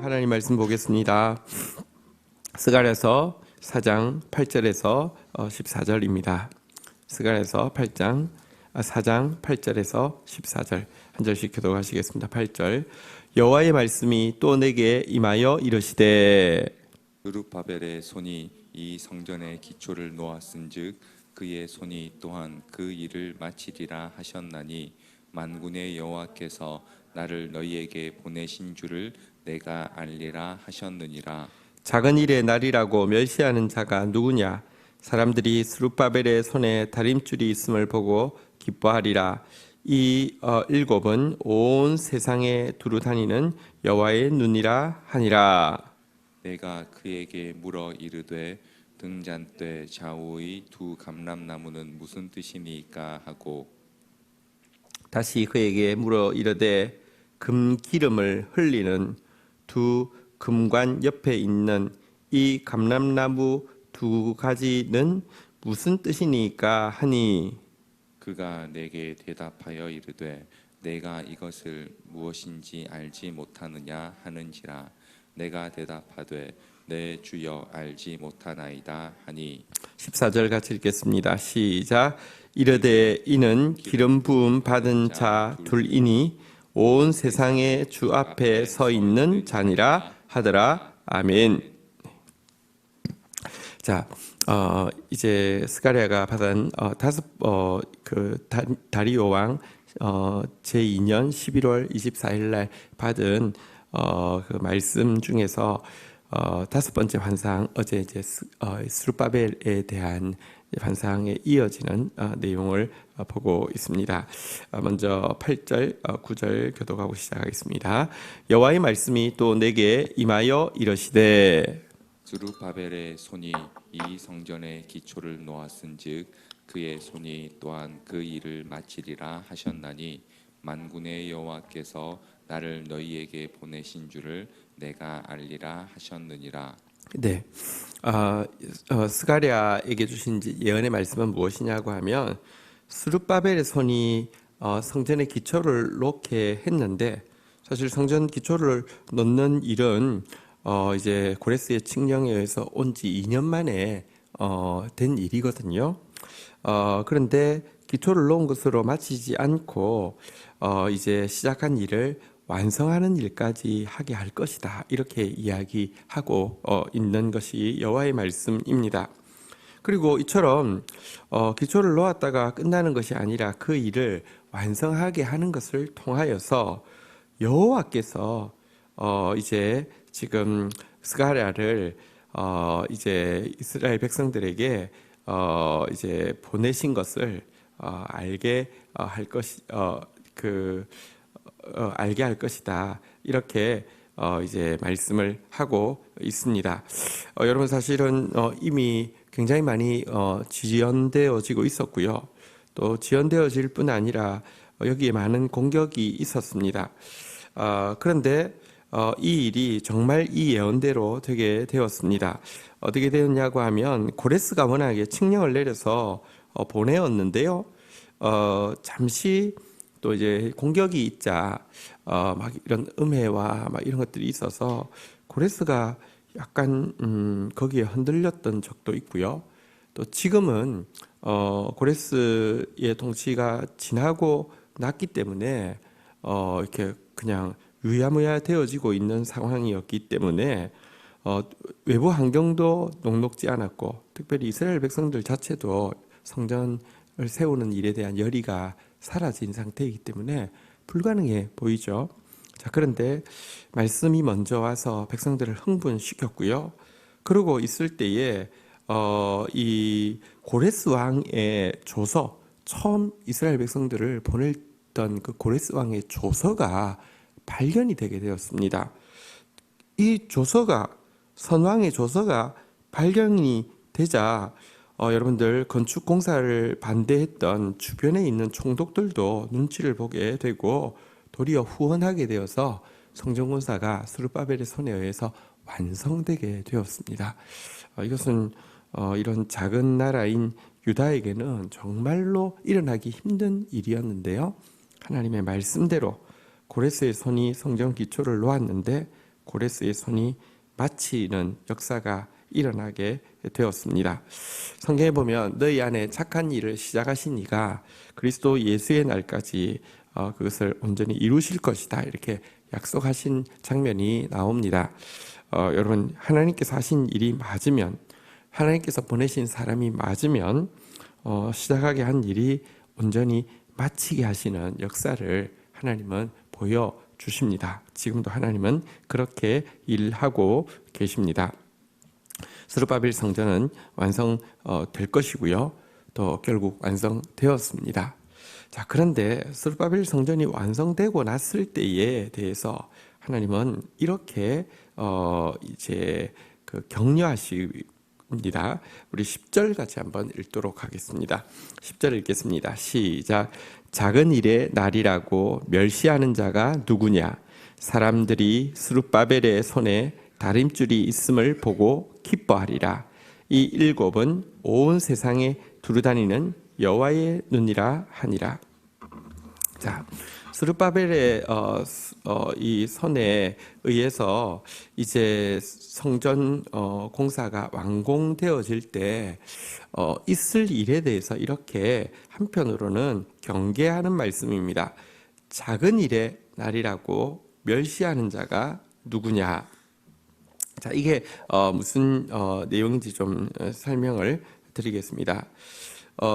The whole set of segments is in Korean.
하나님 말씀 보겠습니다. 스가랴서 4장 8절에서 14절입니다. 스가랴서 4장 8절에서 14절 한 절씩 교독하시겠습니다. 8절 여호와의 말씀이 또 내게 임하여 이르시되 스룹바벨의 손이 이 성전의 기초를 놓았은즉 그의 손이 또한 그 일을 마치리라 하셨나니 만군의 여호와께서 나를 너희에게 보내신 줄을 내가 알리라 하셨느니라. 작은 일의 날이라고 멸시하는 자가 누구냐? 사람들이 스룹바벨의 손에 다림줄이 있음을 보고 기뻐하리라. 이 일곱은 온 세상에 두루 다니는 여호와의 눈이라 하니라. 내가 그에게 물어 이르되 등잔대 좌우의 두 감람나무는 무슨 뜻이니까 하고 다시 그에게 물어 이르되 금기름을 흘리는 두 금관 옆에 있는 이 감람나무 두 가지는 무슨 뜻이니까 하니 그가 내게 대답하여 이르되 내가 이것을 무엇인지 알지 못하느냐 하는지라. 내가 대답하되 내 주여 알지 못하나이다 하니 14절 같이 읽겠습니다. 시작. 이르되 이는 기름 부음 받은 자 둘이니 온 세상의 주 앞에 서 있는 자니라 하더라. 아멘. 자, 이제 스가랴가 받은 다리오 왕 제2년 11월 24일 날 받은 그 말씀 중에서 다섯 번째 환상, 어제 이제 스룹바벨에 대한 환상에 이어지는 내용을 보고 있습니다. 먼저 8절, 9절 교독하고 시작하겠습니다. 여호와의 말씀이 또 내게 임하여 이르시되 스룹바벨의 손이 이 성전의 기초를 놓았은즉 그의 손이 또한 그 일을 마치리라 하셨나니 만군의 여호와께서 나를 너희에게 보내신 줄을 내가 알리라 하셨느니라. 네, 스가랴에게 주신 예언의 말씀은 무엇이냐고 하면 스룹바벨의 손이 성전의 기초를 놓게 했는데 사실 성전 기초를 놓는 일은 이제 고레스의 칙령에 의해서 온 지 2년 만에 된 일이거든요. 그런데 기초를 놓은 것으로 마치지 않고 이제 시작한 일을 완성하는 일까지 하게 할 것이다. 이렇게 이야기하고 있는 것이 여호와의 말씀입니다. 그리고 이처럼 기초를 놓았다가 끝나는 것이 아니라 그 일을 완성하게 하는 것을 통하여서 여호와께서 이제 지금 스가랴를 이제 이스라엘 백성들에게 이제 보내신 것을 알게 할 것이 알게 할 것이다. 이렇게 이제 말씀을 하고 있습니다. 여러분 사실은 이미 굉장히 많이 지연되어지고 있었고요. 또 지연되어질 뿐 아니라 여기에 많은 공격이 있었습니다. 그런데 이 일이 정말 이 예언대로 되게 되었습니다. 어떻게 되었냐고 하면 고레스가 워낙에 칙령을 내려서 보내었는데요. 잠시 또 이제 공격이 있자 막 이런 음해와 막 이런 것들이 있어서 고레스가 약간 거기에 흔들렸던 적도 있고요. 또 지금은 고레스의 통치가 지나고 났기 때문에 이렇게 그냥 유야무야 되어지고 있는 상황이었기 때문에 외부 환경도 녹록지 않았고 특별히 이스라엘 백성들 자체도 성전을 세우는 일에 대한 열의가 사라진 상태이기 때문에 불가능해 보이죠. 자, 그런데 말씀이 먼저 와서 백성들을 흥분시켰고요. 그러고 있을 때에 이 고레스 왕의 조서, 처음 이스라엘 백성들을 보냈던 그 고레스 왕의 조서가 발견이 되게 되었습니다. 이 조서가 선왕의 조서가 발견이 되자 여러분들 건축 공사를 반대했던 주변에 있는 총독들도 눈치를 보게 되고 도리어 후원하게 되어서 성전 공사가 스룹바벨의 손에 의해서 완성되게 되었습니다. 이것은 이런 작은 나라인 유다에게는 정말로 일어나기 힘든 일이었는데요. 하나님의 말씀대로 고레스의 손이 성전 기초를 놓았는데 고레스의 손이 마치는 역사가 일어나게 되었습니다. 성경에 보면 너희 안에 착한 일을 시작하신 이가 그리스도 예수의 날까지 그것을 온전히 이루실 것이다, 이렇게 약속하신 장면이 나옵니다. 여러분, 하나님께서 하신 일이 맞으면, 하나님께서 보내신 사람이 맞으면 시작하게 한 일이 온전히 마치게 하시는 역사를 하나님은 보여주십니다. 지금도 하나님은 그렇게 일하고 계십니다. 스룹바벨 성전은 완성될 것이고요, 또 결국 완성되었습니다. 자, 그런데 스룹바벨 성전이 완성되고 났을 때에 대해서 하나님은 이렇게 이제 격려하십니다. 우리 10절 같이 한번 읽도록 하겠습니다. 10절 읽겠습니다. 시작. 작은 일의 날이라고 멸시하는 자가 누구냐? 사람들이 스룹바벨의 손에 다림줄이 있음을 보고 기뻐하리라. 이 일곱은 온 세상에 두루다니는 여호와의 눈이라 하니라. 자, 스룹바벨의 이 손에 의해서 이제 성전 공사가 완공되어질 때 있을 일에 대해서 이렇게 한편으로는 경계하는 말씀입니다. 작은 일의 날이라고 멸시하는 자가 누구냐? 자, 이게 무슨 내용인지 좀 설명을 드리겠습니다.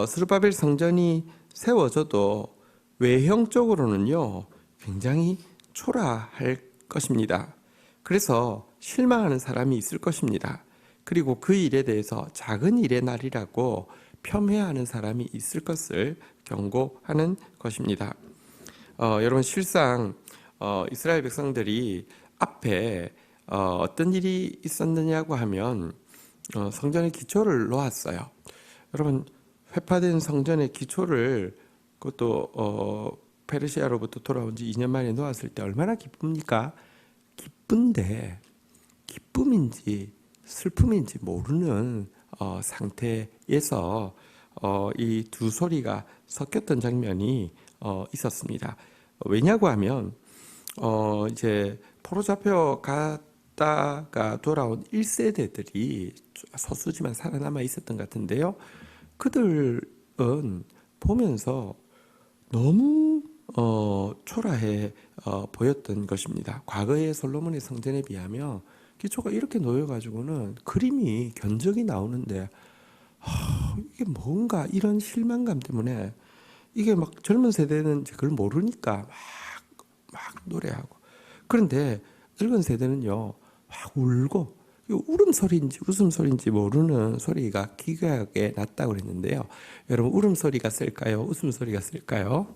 스룹바벨 성전이 세워져도 외형적으로는요, 굉장히 초라할 것입니다. 그래서 실망하는 사람이 있을 것입니다. 그리고 그 일에 대해서 작은 일의 날이라고 폄훼하는 사람이 있을 것을 경고하는 것입니다. 여러분, 실상 이스라엘 백성들이 앞에 어떤 일이 있었느냐고 하면 성전의 기초를 놓았어요. 여러분, 회파된 성전의 기초를, 그것도 페르시아로부터 돌아온 지 2년 만에 놓았을 때 얼마나 기쁩니까? 기쁜데 기쁨인지 슬픔인지 모르는 상태에서 이 두 소리가 섞였던 장면이 있었습니다. 왜냐고 하면 이제 포로 잡혀 갔다가 돌아온 1세대들이 소수지만 살아남아 있었던 것 같은데요. 그들은 보면서 너무 초라해 보였던 것입니다. 과거의 솔로몬의 성전에 비하면 기초가 이렇게 놓여가지고는 그림이 견적이 나오는데 이게 뭔가 이런 실망감 때문에, 이게 막 젊은 세대는 그걸 모르니까 막 노래하고, 그런데 늙은 세대는요 막 울고, 울음소리인지 웃음소리인지 모르는 소리가 기괴하게 났다고 그랬는데요. 여러분, 울음소리가 셀까요? 웃음소리가 셀까요?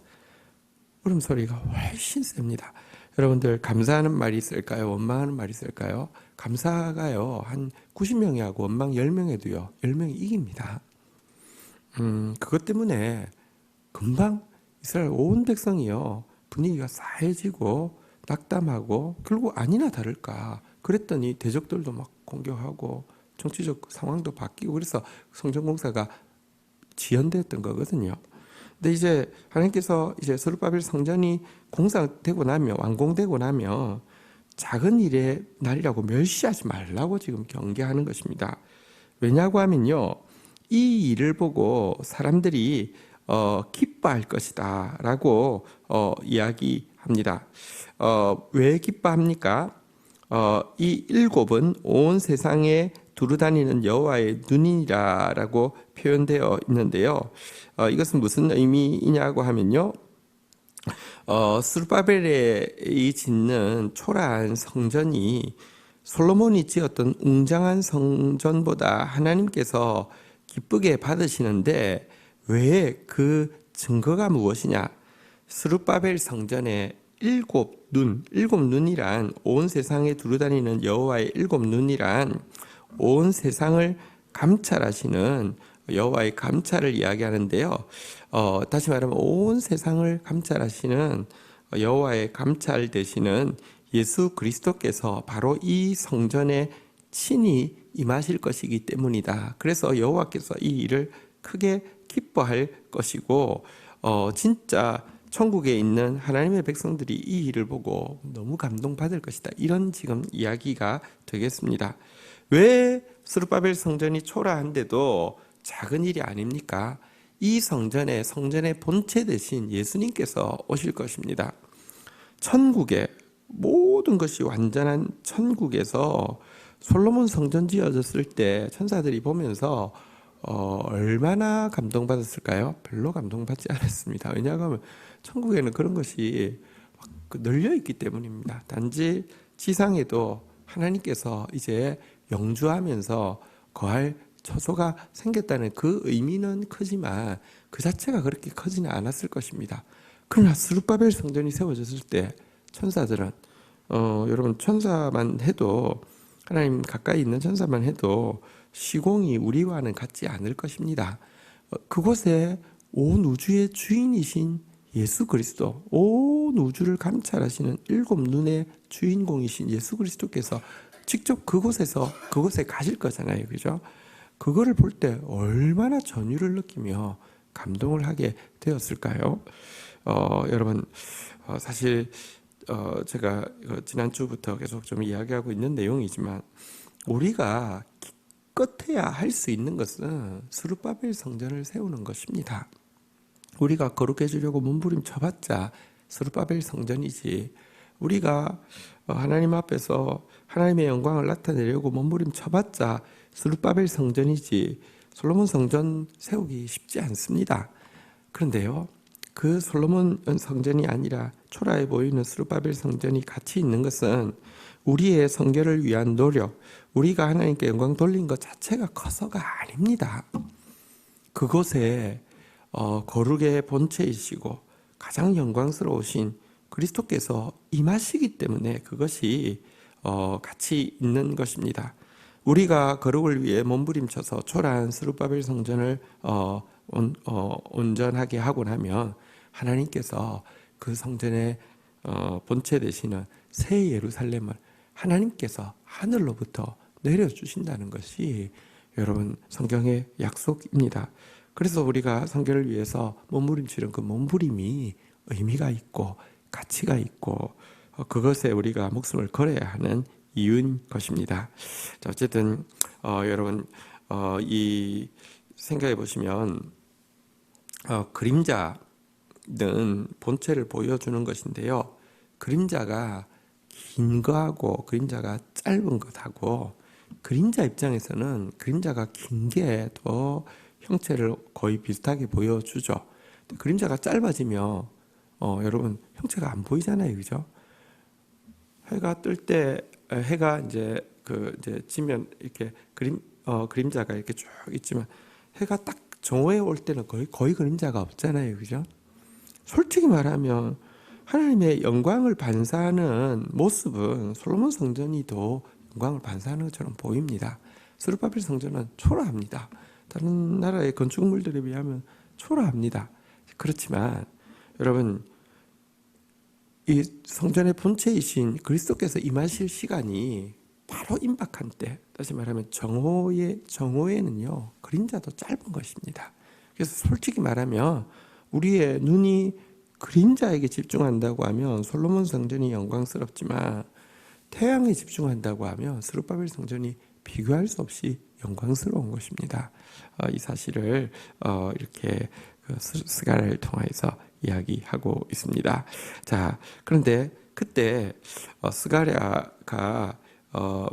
울음소리가 훨씬 셉니다. 여러분들, 감사하는 말이 있을까요? 원망하는 말이 있을까요? 감사가요 한 90명이 하고 원망 10명에도요 10명이 이깁니다. 그것 때문에 금방 이스라엘 온 백성이요 분위기가 싸해지고 낙담하고, 결국 아니나 다를까 그랬더니 대적들도 막 공격하고 정치적 상황도 바뀌고, 그래서 성전 공사가 지연됐던 거거든요. 근데 이제 하나님께서 이제 스룹바벨 성전이 공사되고 나면, 완공되고 나면 작은 일의 날이라고 멸시하지 말라고 지금 경계하는 것입니다. 왜냐고 하면요, 이 일을 보고 사람들이 기뻐할 것이다 라고 이야기합니다. 왜 기뻐합니까? 이 일곱은 온 세상에 두루다니는 여호와의 눈이라고 표현되어 있는데요. 이것은 무슨 의미이냐고 하면요, 스룹바벨이 짓는 초라한 성전이 솔로몬이 지었던 웅장한 성전보다 하나님께서 기쁘게 받으시는데, 왜 그 증거가 무엇이냐? 스룹바벨 성전의 일곱 눈이란, 온 세상에 두루다니는 여호와의 일곱 눈이란 온 세상을 감찰하시는 여호와의 감찰을 이야기하는데요. 다시 말하면 온 세상을 감찰하시는 여호와의 감찰 되시는 예수 그리스도께서 바로 이 성전에 친히 임하실 것이기 때문이다. 그래서 여호와께서 이 일을 크게 기뻐할 것이고, 진짜 천국에 있는 하나님의 백성들이 이 일을 보고 너무 감동받을 것이다. 이런 지금 이야기가 되겠습니다. 왜 스룹바벨 성전이 초라한데도 작은 일이 아닙니까? 이 성전의 본체 대신 예수님께서 오실 것입니다. 천국에 모든 것이 완전한 천국에서 솔로몬 성전 지어졌을 때 천사들이 보면서 얼마나 감동받았을까요? 별로 감동받지 않았습니다. 왜냐하면 천국에는 그런 것이 막 널려 있기 때문입니다. 단지 지상에도 하나님께서 이제 영주하면서 거할 처소가 생겼다는 그 의미는 크지만 그 자체가 그렇게 크지는 않았을 것입니다. 그러나 스룹바벨 성전이 세워졌을 때 천사들은 여러분 천사만 해도 하나님 가까이 있는 천사만 해도 시공이 우리와는 같지 않을 것입니다. 그곳에 온 우주의 주인이신 예수 그리스도, 온 우주를 감찰하시는 일곱 눈의 주인공이신 예수 그리스도께서 직접 그곳에 가실 거잖아요. 그죠? 그거를 볼 때 얼마나 전율을 느끼며 감동을 하게 되었을까요? 여러분, 사실 제가 지난주부터 계속 좀 이야기하고 있는 내용이지만 우리가 기껏해야 할 수 있는 것은 스룹바벨 성전을 세우는 것입니다. 우리가 거룩해지려고 몸부림쳐봤자 스룹바벨 성전이지, 우리가 하나님 앞에서 하나님의 영광을 나타내려고 몸부림쳐봤자 스룹바벨 성전이지 솔로몬 성전 세우기 쉽지 않습니다. 그런데요, 그 솔로몬 성전이 아니라 초라해 보이는 스룹바벨 성전이 가치 있는 것은 우리의 성결을 위한 노력, 우리가 하나님께 영광 돌린 것 자체가 커서가 아닙니다. 그곳에 거룩의 본체이시고 가장 영광스러우신 그리스도께서 임하시기 때문에 그것이 가치 있는 것입니다. 우리가 거룩을 위해 몸부림쳐서 초라한 스룹바벨 성전을 온전하게 하고 나면 하나님께서 그 성전의 본체 되시는 새 예루살렘을 하나님께서 하늘로부터 내려주신다는 것이 여러분 성경의 약속입니다. 그래서 우리가 성결을 위해서 몸부림치는 그 몸부림이 의미가 있고 가치가 있고 그것에 우리가 목숨을 걸어야 하는 이유인 것입니다. 자, 어쨌든 여러분 이 생각해 보시면 그림자는 본체를 보여주는 것인데요. 그림자가 긴 거하고 그림자가 짧은 것하고 그림자 입장에서는 그림자가 긴 게 더 형체를 거의 비슷하게 보여주죠. 그림자가 짧아지면 여러분 형체가 안 보이잖아요, 그죠? 해가 뜰 때 해가 이제 지면 이렇게 그림자가 이렇게 쭉 있지만 해가 딱 정오에 올 때는 거의 그림자가 없잖아요, 그죠? 솔직히 말하면 하나님의 영광을 반사하는 모습은 솔로몬 성전이 더 영광을 반사하는 것처럼 보입니다. 스룹바벨 성전은 초라합니다. 다른 나라의 건축물들에 비하면 초라합니다. 그렇지만 여러분 이 성전의 본체이신 그리스도께서 임하실 시간이 바로 임박한 때, 다시 말하면 정오에는요 그림자도 짧은 것입니다. 그래서 솔직히 말하면 우리의 눈이 그림자에게 집중한다고 하면 솔로몬 성전이 영광스럽지만 태양에 집중한다고 하면 스룹바벨 성전이 비교할 수 없이 영광스러운 것입니다. 이 사실을 이렇게 스가랴를 통해서 이야기하고 있습니다. 자, 그런데 그때 스가랴가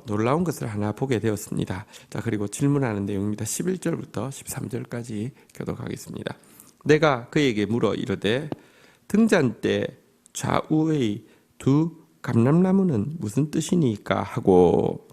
놀라운 것을 하나 보게 되었습니다. 자, 그리고 질문하는 내용입니다. 11절부터 13절까지 교독하겠습니다. 내가 그에게 물어 이르되 등잔대 좌우의 두 감람나무는 무슨 뜻이니까 하고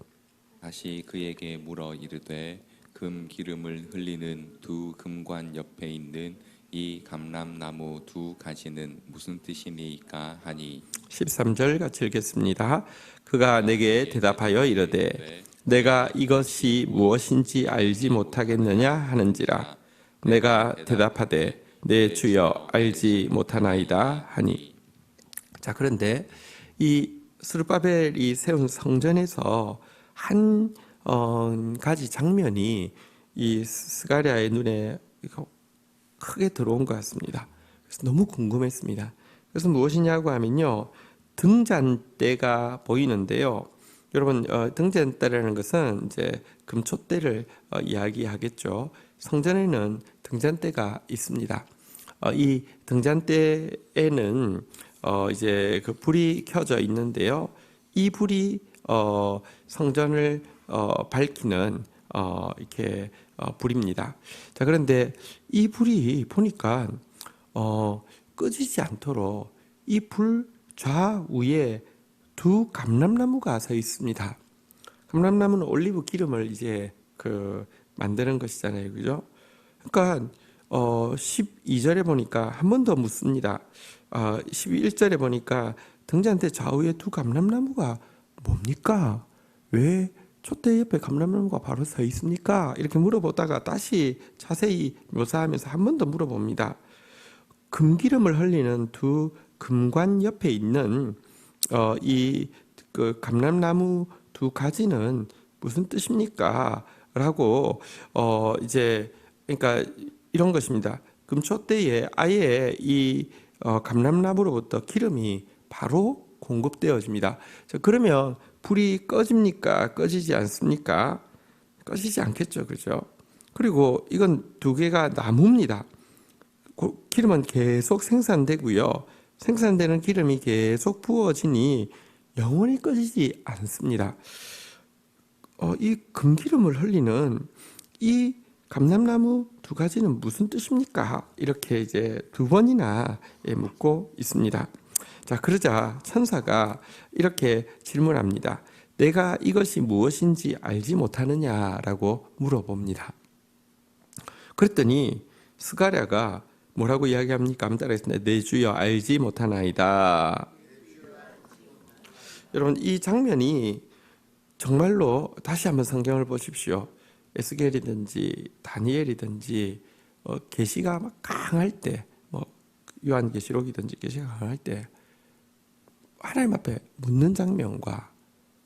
다시 그에게 물어 이르되 금 기름을 흘리는 두 금관 옆에 있는 이 감람나무 두 가지는 무슨 뜻이니까 하니 13절 같이 읽겠습니다. 그가 내게 대답하여 이르되 내가 이것이 무엇인지 알지 못하겠느냐 하는지라 내가 대답하되 내 주여 알지 못하나이다 하니. 자, 그런데 이 스룹바벨이 세운 성전에서 한 가지 장면이 이 스가랴의 눈에 크게 들어온 것 같습니다. 그래서 너무 궁금했습니다. 그래서 무엇이냐고 하면요, 등잔대가 보이는데요. 여러분, 등잔대라는 것은 이제 금초대를 이야기하겠죠. 성전에는 등잔대가 있습니다. 이 등잔대에는 이제 그 불이 켜져 있는데요. 이 불이 성전을 밝히는 이렇게 불입니다. 자, 그런데 이 불이 보니까 꺼지지 않도록 이 불 좌우에 두 감람나무가 서 있습니다. 감람나무는 올리브 기름을 이제 그 만드는 것이잖아요, 그죠? 그러니까 12절에 보니까 한 번 더 묻습니다. 11절에 보니까 등잔대 좌우에 두 감람나무가 뭡니까? 왜 촛대 옆에 감람나무가 바로 서 있습니까? 이렇게 물어보다가 다시 자세히 묘사하면서 한 번 더 물어봅니다. 금기름을 흘리는 두 금관 옆에 있는 이 그 감람나무 두 가지는 무슨 뜻입니까? 라고 이제 그러니까 이런 것입니다. 금초대에 아예 이 감람나무로부터 기름이 바로 공급되어집니다. 자, 그러면 불이 꺼집니까? 꺼지지 않습니까? 꺼지지 않겠죠, 그죠? 그리고 이건 두 개가 나무입니다. 기름은 계속 생산되고요. 생산되는 기름이 계속 부어지니 영원히 꺼지지 않습니다. 이 금기름을 흘리는 이 감람나무 두 가지는 무슨 뜻입니까? 이렇게 이제 두 번이나 묻고 있습니다. 자, 그러자 천사가 이렇게 질문합니다. 내가 이것이 무엇인지 알지 못하느냐라고 물어봅니다. 그랬더니 스가랴가 뭐라고 이야기합니까? 한번 따라했습니다. 내 주여 알지 못하나이다. 여러분, 이 장면이 정말로 다시 한번 성경을 보십시오. 에스겔이든지 다니엘이든지 계시가 막 강할 때, 요한계시록이든지 계시가 강할 때 하나님 앞에 묻는 장면과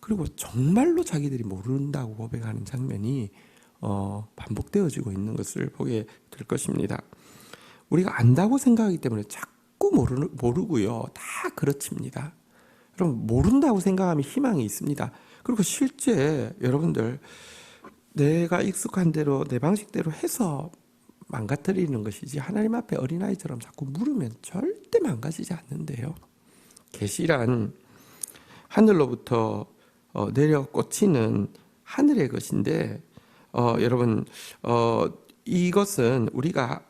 그리고 정말로 자기들이 모른다고 고백하는 장면이 반복되어지고 있는 것을 보게 될 것입니다. 우리가 안다고 생각하기 때문에 자꾸 모르고요. 다 그렇습니다. 여러분, 모른다고 생각하면 희망이 있습니다. 그리고 실제 여러분들 내가 익숙한 대로 내 방식대로 해서 망가뜨리는 것이지 하나님 앞에 어린아이처럼 자꾸 물으면 절대 망가지지 않는데요. 계시란 하늘로부터 내려 꽂히는 하늘의 것인데 여러분 이것은 우리가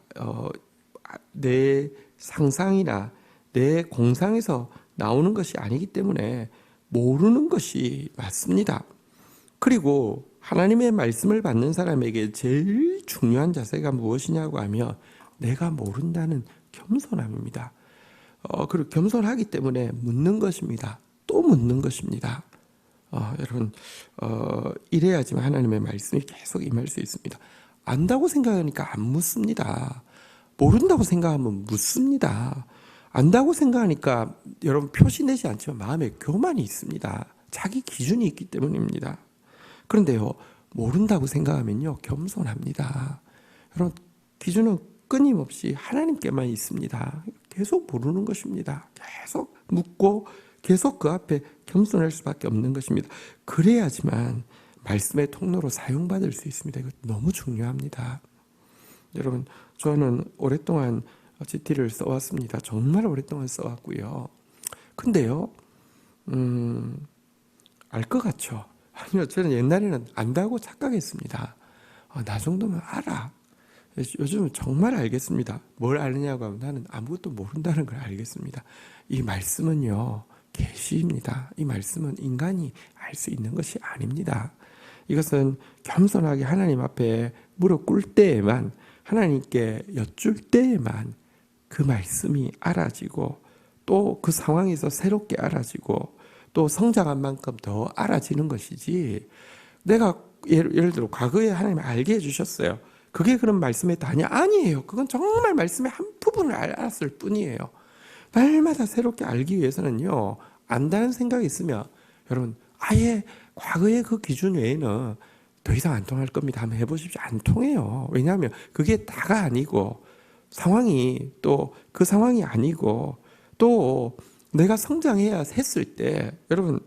내 상상이나 내 공상에서 나오는 것이 아니기 때문에 모르는 것이 맞습니다. 그리고 하나님의 말씀을 받는 사람에게 제일 중요한 자세가 무엇이냐고 하면 내가 모른다는 겸손함입니다. 그리고 겸손하기 때문에 묻는 것입니다. 또 묻는 것입니다. 여러분 이래야지만 하나님의 말씀이 계속 임할 수 있습니다. 안다고 생각하니까 안 묻습니다. 모른다고 생각하면 묻습니다. 안다고 생각하니까 여러분 표시내지 않지만 마음에 교만이 있습니다. 자기 기준이 있기 때문입니다. 그런데요, 모른다고 생각하면요, 겸손합니다. 여러분, 기준은 끊임없이 하나님께만 있습니다. 계속 모르는 것입니다. 계속 묻고 계속 그 앞에 겸손할 수밖에 없는 것입니다. 그래야지만 말씀의 통로로 사용받을 수 있습니다. 이거 너무 중요합니다. 여러분, 저는 오랫동안 GT를 써왔습니다. 정말 오랫동안 써왔고요. 근데요, 알 것 같죠? 아니요, 저는 옛날에는 안다고 착각했습니다. 나 정도면 알아. 요즘은 정말 알겠습니다. 뭘 아느냐고 하면 나는 아무것도 모른다는 걸 알겠습니다. 이 말씀은요, 계시입니다. 이 말씀은 인간이 알 수 있는 것이 아닙니다. 이것은 겸손하게 하나님 앞에 무릎 꿇을 때에만, 하나님께 여쭐 때에만 그 말씀이 알아지고 또 그 상황에서 새롭게 알아지고 또 성장한 만큼 더 알아지는 것이지, 내가 예를 들어 과거에 하나님이 알게 해주셨어요. 그게 그런 말씀의 다냐? 아니에요. 그건 정말 말씀의 한 부분을 알았을 뿐이에요. 날마다 새롭게 알기 위해서는요, 안다는 생각이 있으면 여러분 아예 과거의 그 기준 외에는 더 이상 안 통할 겁니다. 한번 해보십시오. 안 통해요. 왜냐하면 그게 다가 아니고 상황이 또 그 상황이 아니고 또 내가 성장해야 했을 때 여러분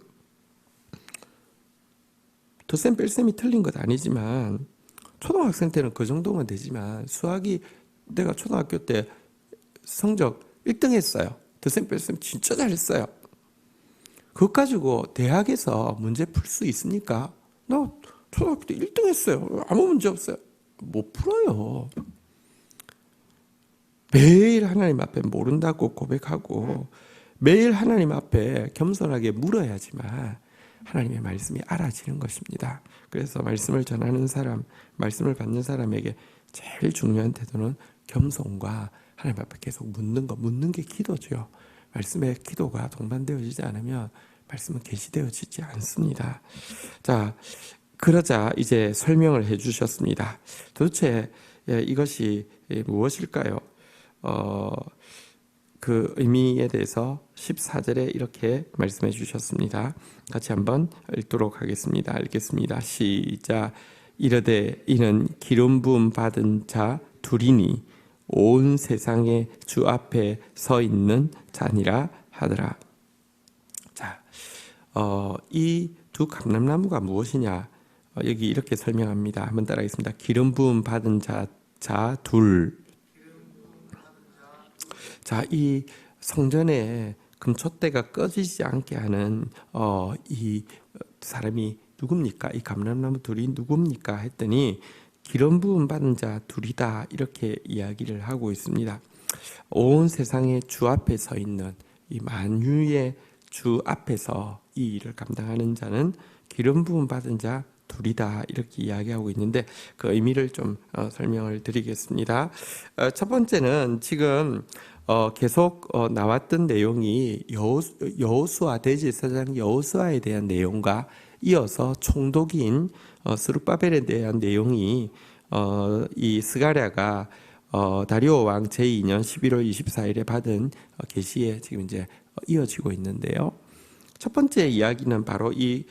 덧셈 뺄셈이 틀린 것 아니지만 초등학생 때는 그 정도면 되지만 수학이 내가 초등학교 때 성적 1등 했어요. 덧셈 뺄셈 진짜 잘했어요. 그것 가지고 대학에서 문제 풀 수 있습니까? 나 초등학교 때 1등 했어요. 아무 문제 없어요. 못 풀어요. 매일 하나님 앞에 모른다고 고백하고 매일 하나님 앞에 겸손하게 물어야지만 하나님의 말씀이 알아지는 것입니다. 그래서 말씀을 전하는 사람, 말씀을 받는 사람에게 제일 중요한 태도는 겸손과 하나님 앞에 계속 묻는 게 기도죠. 말씀의 기도가 동반되어지지 않으면 말씀은 계시되어지지 않습니다. 자, 그러자 이제 설명을 해주셨습니다. 도대체 이것이 무엇일까요? 그 의미에 대해서 14절에 이렇게 말씀해 주셨습니다. 같이 한번 읽도록 하겠습니다. 읽겠습니다. 시작. 이르되 이는 기름 부음 받은 자 둘이니 온 세상의 주 앞에 서 있는 자니라 하더라. 자, 이 두 감람나무가 무엇이냐? 여기 이렇게 설명합니다. 한번 따라하겠습니다. 기름 부음 받은 자 둘. 자, 이 성전에 금촛대가 꺼지지 않게 하는 이 사람이 누굽니까? 이 감람나무 둘이 누굽니까? 했더니 기름 부음 받은 자 둘이다 이렇게 이야기를 하고 있습니다. 온 세상의 주 앞에 서 있는 이 만유의 주 앞에서 이 일을 감당하는 자는 기름 부음 받은 자 둘이다 이렇게 이야기하고 있는데 그 의미를 좀 설명을 드리겠습니다. 첫 번째는 지금 계속 나왔던 내용이 여호수아 대제사장 여호수아에 대한 내용과 이어서 총독인 스룹바벨에 대한 내용이 이 스가랴가 다리오 왕 제2년 11월 24일에 받은 계시에 지금 이제 이어지고 있는데요. 첫 번째 이야기는 바로 이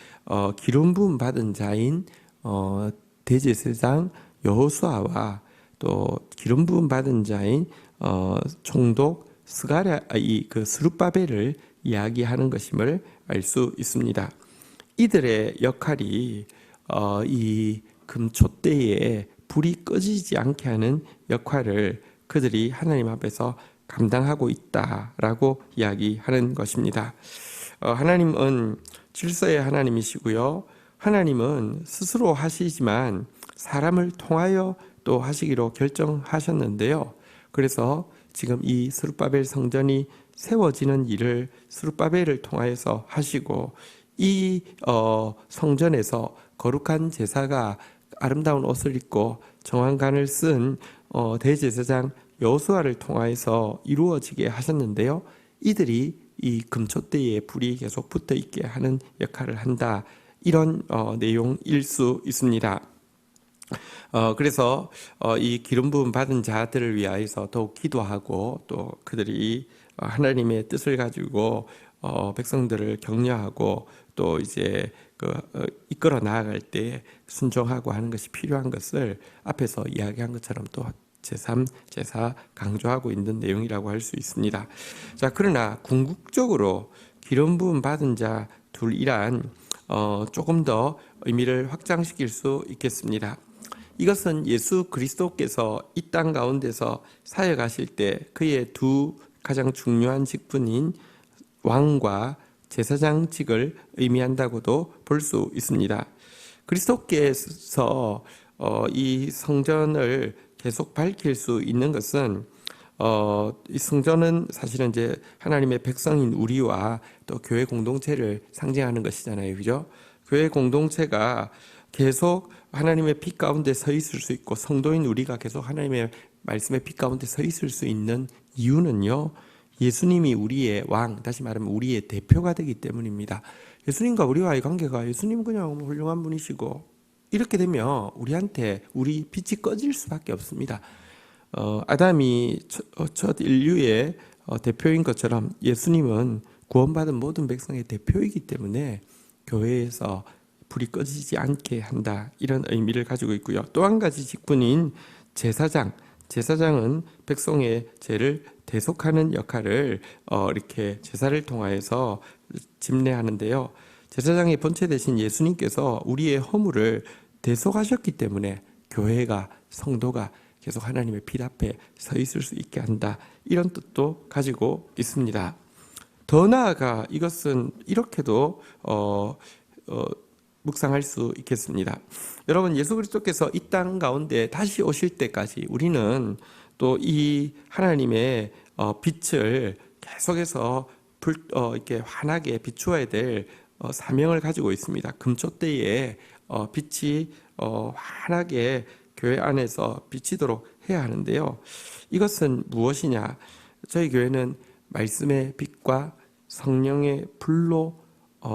기름 부음 받은 자인 대제사장 여호수아와 또 기름 부음 받은 자인 총독 스가랴 그 스룹바벨을 이야기하는 것임을 알 수 있습니다. 이들의 역할이 이 금촛대에 불이 꺼지지 않게 하는 역할을 그들이 하나님 앞에서 감당하고 있다라고 이야기하는 것입니다. 하나님은 질서의 하나님이시고요. 하나님은 스스로 하시지만 사람을 통하여 또 하시기로 결정하셨는데요. 그래서 지금 이 스룹바벨 성전이 세워지는 일을 스룹바벨을 통하여서 하시고 이 성전에서 거룩한 제사가 아름다운 옷을 입고 정한간을 쓴 대제사장 여호수아를 통하여서 이루어지게 하셨는데요. 이들이 이 금촛대에 불이 계속 붙어 있게 하는 역할을 한다. 이런 내용일 수 있습니다. 그래서 이 기름 부음 받은 자들을 위하여서 더욱 기도하고 또 그들이 하나님의 뜻을 가지고 백성들을 격려하고 또 이제 이끌어 나아갈 때 순종하고 하는 것이 필요한 것을 앞에서 이야기한 것처럼 또 제3, 제4 강조하고 있는 내용이라고 할 수 있습니다. 자, 그러나 궁극적으로 기름 부음 받은 자 둘이란 조금 더 의미를 확장시킬 수 있겠습니다. 이것은 예수 그리스도께서 이 땅 가운데서 사역하실 때 그의 두 가장 중요한 직분인 왕과 제사장직을 의미한다고도 볼 수 있습니다. 그리스도께서 이 성전을 계속 밝힐 수 있는 것은 이 성전은 사실은 이제 하나님의 백성인 우리와 또 교회 공동체를 상징하는 것이잖아요, 그죠? 교회 공동체가 계속 하나님의 빛 가운데 서 있을 수 있고 성도인 우리가 계속 하나님의 말씀의 빛 가운데 서 있을 수 있는 이유는요, 예수님이 우리의 왕, 다시 말하면 우리의 대표가 되기 때문입니다. 예수님과 우리와의 관계가 예수님 그냥 훌륭한 분이시고 이렇게 되면 우리한테 우리 빛이 꺼질 수밖에 없습니다. 아담이 첫 인류의 대표인 것처럼 예수님은 구원받은 모든 백성의 대표이기 때문에 교회에서 불이 꺼지지 않게 한다, 이런 의미를 가지고 있고요. 또 한 가지 직분인 제사장, 제사장은 백성의 죄를 대속하는 역할을 이렇게 제사를 통하여서 집례하는데요. 제사장의 본체 되신 예수님께서 우리의 허물을 대속하셨기 때문에 교회가 성도가 계속 하나님의 빛 앞에 서 있을 수 있게 한다. 이런 뜻도 가지고 있습니다. 더 나아가 이것은 이렇게도 묵상할 수 있겠습니다. 여러분, 예수 그리스도께서 이 땅 가운데 다시 오실 때까지 우리는 또 이 하나님의 빛을 계속해서 이렇게 환하게 비추어야 될 사명을 가지고 있습니다. 금초대에 빛이 환하게 교회 안에서 비치도록 해야 하는데요. 이것은 무엇이냐? 저희 교회는 말씀의 빛과 성령의 불로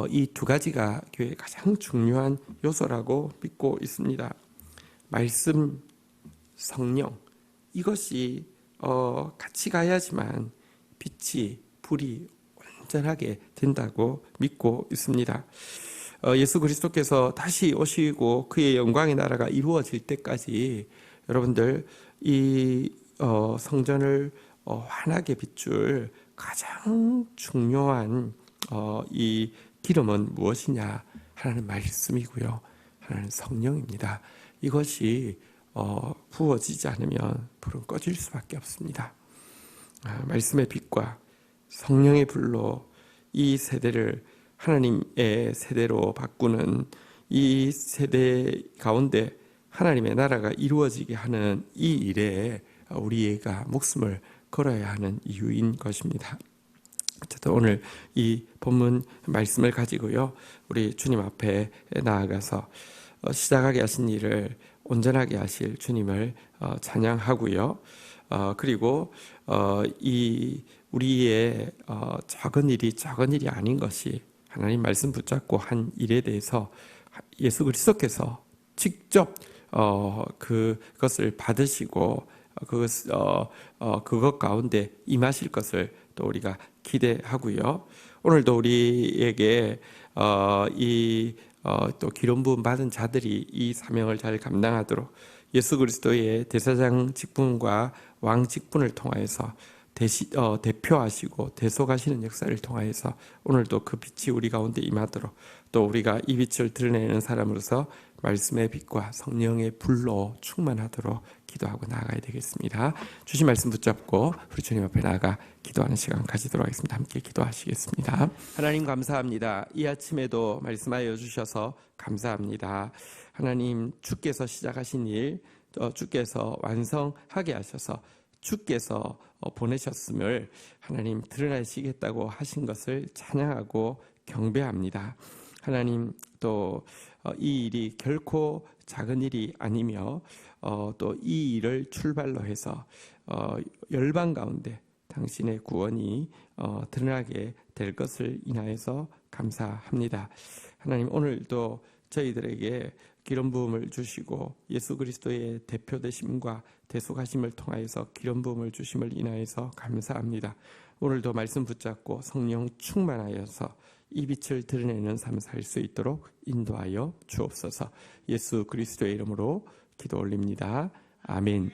이 두 가지가 교회의 가장 중요한 요소라고 믿고 있습니다. 말씀, 성령, 이것이 같이 가야지만 빛이, 불이 온전하게 된다고 믿고 있습니다. 예수 그리스도께서 다시 오시고 그의 영광의 나라가 이루어질 때까지 여러분들 이 성전을 환하게 비출 가장 중요한 이 기름은 무엇이냐? 하나는 말씀이고요. 하나는 성령입니다. 이것이 부어지지 않으면 불은 꺼질 수밖에 없습니다. 말씀의 빛과 성령의 불로 이 세대를 하나님의 세대로 바꾸는 이 세대 가운데 하나님의 나라가 이루어지게 하는 이 일에 우리가 목숨을 걸어야 하는 이유인 것입니다. 어쨌든 오늘 이 본문 말씀을 가지고요, 우리 주님 앞에 나아가서 시작하게 하신 일을 온전하게 하실 주님을 찬양하고요. 그리고 이 우리의 작은 일이 아닌 것이 하나님 말씀 붙잡고 한 일에 대해서 예수 그리스도께서 직접 그것을 받으시고 그것 가운데 임하실 것을 또 우리가 기대하고요. 오늘도 우리에게 또 기름 부음 받은 자들이 이 사명을 잘 감당하도록 예수 그리스도의 대사장 직분과 왕 직분을 통하여서 대표하시고 대속하시는 역사를 통하여서 오늘도 그 빛이 우리 가운데 임하도록, 또 우리가 이 빛을 드러내는 사람으로서 말씀의 빛과 성령의 불로 충만하도록 기도하고 나아가야 되겠습니다. 주신 말씀 붙잡고 우리 주님 앞에 나아가 기도하는 시간 가지도록 하겠습니다. 함께 기도하시겠습니다. 하나님 감사합니다. 이 아침에도 말씀하여 주셔서 감사합니다. 하나님, 주께서 시작하신 일 주께서 완성하게 하셔서 주께서 보내셨음을 하나님 드러내시겠다고 하신 것을 찬양하고 경배합니다. 하나님, 또 이 일이 결코 작은 일이 아니며 또 이 일을 출발로 해서 열방 가운데 당신의 구원이 드러나게 될 것을 인하여서 감사합니다. 하나님, 오늘도 저희들에게 기름 부음을 주시고 예수 그리스도의 대표 되심과 대속하심을 통하여서 기름 부음을 주심을 인하여서 감사합니다. 오늘도 말씀 붙잡고 성령 충만하여서 이 빛을 드러내는 삶 살 수 있도록 인도하여 주옵소서. 예수 그리스도의 이름으로 기도 올립니다. 아멘.